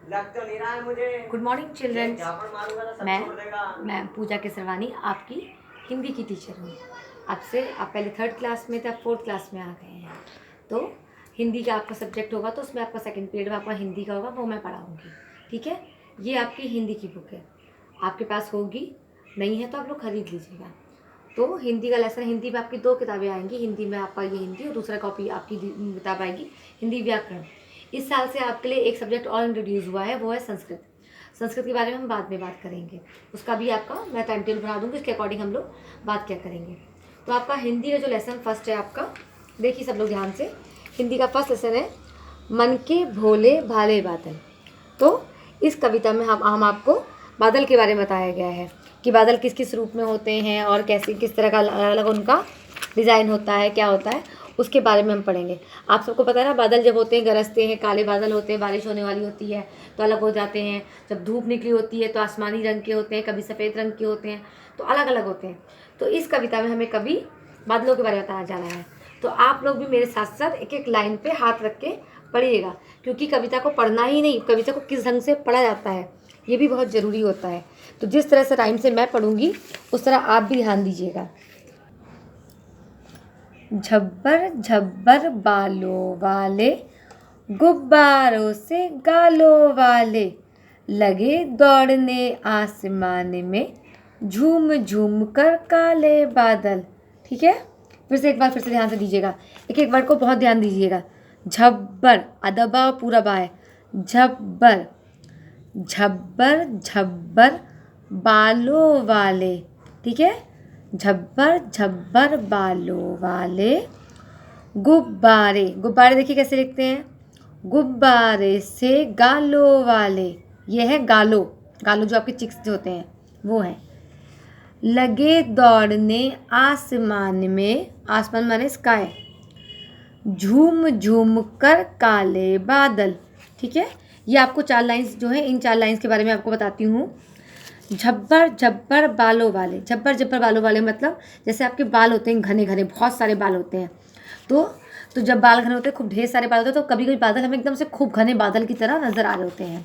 लग तो नहीं रहा है मुझे। Good morning children's. झापड़ मारूंगा तो सब मैं छोड़ देगा। मैं पूजा केसरवानी आपकी हिंदी की टीचर हूँ। आपसे आप पहले 3rd क्लास में थे, आप 4th क्लास में आ गए हैं। तो हिंदी का आपका सब्जेक्ट होगा, तो उसमें आपका सेकंड पीरियड में आपका हिंदी का होगा, वो मैं पढ़ाऊँगी। ठीक है, ये आपकी हिंदी की बुक है, आपके पास होगी, नहीं है तो आप लोग खरीद लीजिएगा। तो हिंदी का लेसन, हिंदी में आपकी 2 किताबें आएंगी। हिंदी में आपका ये हिंदी और दूसरा कॉपी आपकी किताब आएगी हिंदी व्याकरण। इस साल से आपके लिए एक सब्जेक्ट और इंट्रोड्यूस हुआ है, वो है संस्कृत। संस्कृत के बारे में हम बाद में बात करेंगे, उसका भी आपका मैं टाइम टेबल बना दूँगी, इसके अकॉर्डिंग हम लोग बात क्या करेंगे। तो आपका हिंदी का जो लेसन फर्स्ट है आपका, देखिए सब लोग ध्यान से, हिंदी का फर्स्ट लेसन है मन के भोले भाले बादल। तो इस कविता में हम आपको बादल के बारे में बताया गया है कि बादल किस किस रूप में होते हैं और कैसे किस तरह का अलग अलग उनका डिज़ाइन होता है, क्या होता है, उसके बारे में हम पढ़ेंगे। आप सबको पता है ना, बादल जब होते हैं गरजते हैं, काले बादल होते हैं, बारिश होने वाली होती है तो अलग हो जाते हैं। जब धूप निकली होती है तो आसमानी रंग के होते हैं, कभी सफ़ेद रंग के होते हैं, तो अलग अलग होते हैं। तो इस कविता में हमें कभी बादलों के बारे में बताया जा रहा है। तो आप लोग भी मेरे साथ साथ एक एक लाइन पे हाथ रख के पढ़िएगा, क्योंकि कविता को पढ़ना ही नहीं, कविता को किस ढंग से पढ़ा जाता है ये भी बहुत ज़रूरी होता है। तो जिस तरह से राइम से मैं पढ़ूंगी उस तरह आप भी ध्यान दीजिएगा। झब्बर झब्बर बालों वाले, गुब्बारों से गालों वाले, लगे दौड़ने आसमान में, झूम झूम कर काले बादल। ठीक है, फिर से एक बार फिर से ध्यान से दीजिएगा, एक एक वर्ड को बहुत ध्यान दीजिएगा। झब्बर, अदबा पूरा बा है, झब्बर झब्बर झब्बर बालों वाले। ठीक है, झब्बर झब्बर बालों वाले, गुब्बारे, गुब्बारे देखिए कैसे लिखते हैं, गुब्बारे से गालों वाले, ये है गालो, गालो जो आपके चिक्स होते हैं वो हैं। लगे दौड़ने आसमान में, आसमान माने स्काई, झूम झूम कर काले बादल। ठीक है, ये आपको 4 लाइन्स जो है, इन 4 लाइन्स के बारे में आपको बताती हूँ। झब्बर झब्बर बालों वाले, झब्बर झब्बर बालों वाले मतलब जैसे आपके बाल होते हैं घने घने, बहुत सारे बाल होते हैं। तो जब बाल घने होते हैं, खूब ढेर सारे बाल होते हैं, तो कभी कभी बादल हमें एकदम से खूब घने बादल की तरह नजर आ रहे होते हैं।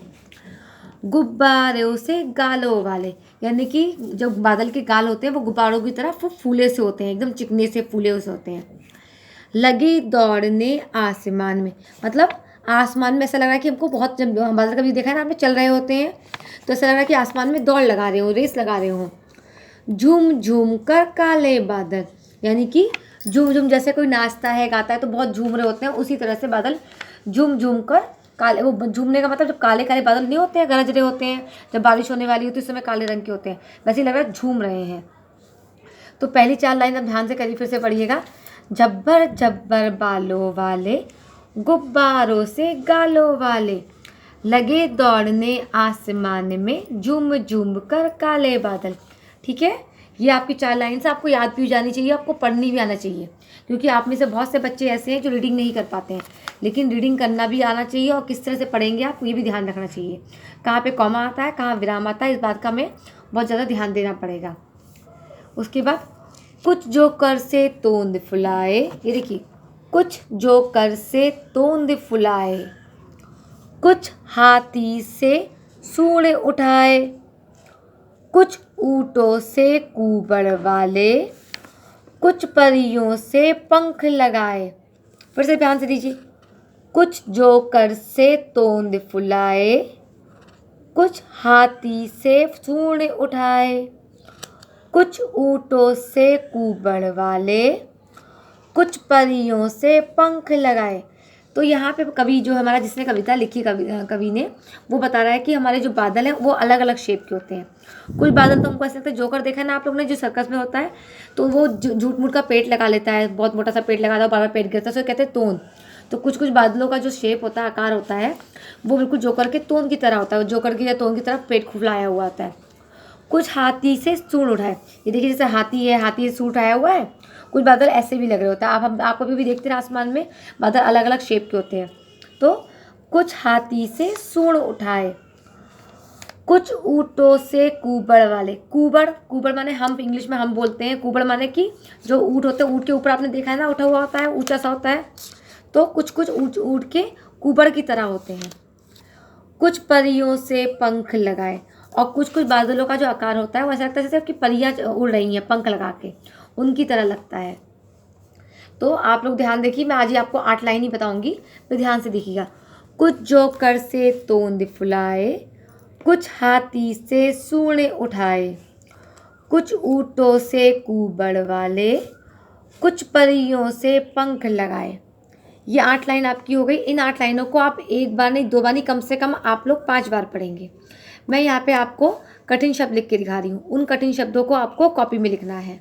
गुब्बारों से गालों वाले, यानी कि जो बादल के गाल होते हैं वो गुब्बारों की तरह फूले से होते हैं, एकदम चिकने से फूले से होते हैं। लगे दौड़ने आसमान में, मतलब आसमान में ऐसा लग रहा है कि हमको बहुत, जब बादल कभी देखा है ना आपने चल रहे होते हैं तो ऐसा लग रहा है कि आसमान में दौड़ लगा रहे हो, रेस लगा रहे हो। झूम झूम कर काले बादल, यानी कि झूम झूम, जैसे कोई नाचता है गाता है तो बहुत झूम रहे होते हैं, उसी तरह से बादल झूम झूम कर काले, वो झूमने का मतलब जब काले काले बादल नहीं होते हैं, गरज रहे होते हैं, जब बारिश होने वाली होती है उस समय काले रंग के होते हैं, वैसे ही लग रहा है झूम रहे हैं। तो पहली 4 लाइन अब ध्यान से करिए, फिर से पढ़िएगा। झब्बर झब्बर बालों वाले, गुब्बारों से गालों वाले, लगे दौड़ने आसमान में, झूम झूम कर काले बादल। ठीक है, ये आपकी 4 लाइन्स आपको याद भी जानी चाहिए, आपको पढ़नी भी आना चाहिए, क्योंकि आप में से बहुत से बच्चे ऐसे हैं जो रीडिंग नहीं कर पाते हैं, लेकिन रीडिंग करना भी आना चाहिए, और किस तरह से पढ़ेंगे आप ये भी ध्यान रखना चाहिए। कहाँ पे कॉमा आता है, कहाँ विराम आता है, इस बात का हमें बहुत ज़्यादा ध्यान देना पड़ेगा। उसके बाद कुछ जो कर से तोंद फुलाए, ये देखिए, कुछ जो कर से तोंद फुलाए, कुछ हाथी से सूंड उठाए, कुछ ऊँटों से कुबड़ वाले, कुछ परियों से पंख लगाए। फिर से ध्यान से दीजिए, कुछ जो कर से तोंद फुलाए, कुछ हाथी से सूंड उठाए, कुछ ऊँटों से कुबड़ वाले, कुछ परियों से पंख लगाए। तो यहाँ पे कवि जो हमारा, जिसने कविता लिखी, कवि ने, वो बता रहा है कि हमारे जो बादल हैं वो अलग अलग शेप के होते हैं। कुछ बादल तो हमको ऐसे लगता है, जोकर देखा है ना आप लोग ने, जो सर्कस में होता है, तो वो झूठ मूठ का पेट लगा लेता है, बहुत मोटा सा पेट लगाता है, बार बार पेट गिरता है, तो कहते हैं तोंद। तो कुछ कुछ बादलों का जो शेप होता है, आकार होता है, वो बिल्कुल जोकर के तोंद की तरह होता है, जोकर की या तोंद की तरह पेट खुलाया हुआ होता है। कुछ हाथी से सूंड उठाए, ये देखिए जैसे हाथी है, हाथी से सूंड उठाया हुआ है। कुछ बादल ऐसे भी लग रहे होते हैं, आप कभी भी देखते हैं आसमान में बादल अलग अलग शेप के होते हैं। तो कुछ हाथी से सूंड उठाए, कुछ ऊँटों से कुबड़ वाले, कुबड़, कुबड़ माने हम इंग्लिश में हम बोलते हैं, कुबड़ माने कि जो ऊँट होते हैं, ऊँट के ऊपर आपने देखा है ना उठा हुआ होता है, ऊंचा सा होता है, तो कुछ कुछ ऊँट के कुबड़ की तरह होते हैं। कुछ परियों से पंख लगाए। और कुछ कुछ बादलों का जो आकार होता है वो ऐसा लगता है जैसे आपकी परियां उड़ रही हैं पंख लगा के, उनकी तरह लगता है। तो आप लोग ध्यान देखिए, मैं आज ही आपको 8 लाइन ही बताऊंगी, तो ध्यान से देखिएगा। कुछ जो कर से तोंद फुलाए, कुछ हाथी से सूंड उठाए, कुछ ऊँटों से कुबड़ वाले, कुछ परियों से पंख लगाए। ये 8 लाइन आपकी हो गई। इन 8 लाइनों को आप एक बार नहीं, 2 बार नहीं, कम से कम आप लोग 5 बार पढ़ेंगे। मैं यहाँ पे आपको कठिन शब्द लिख के दिखा रही हूँ। उन कठिन शब्दों को आपको कॉपी में लिखना है।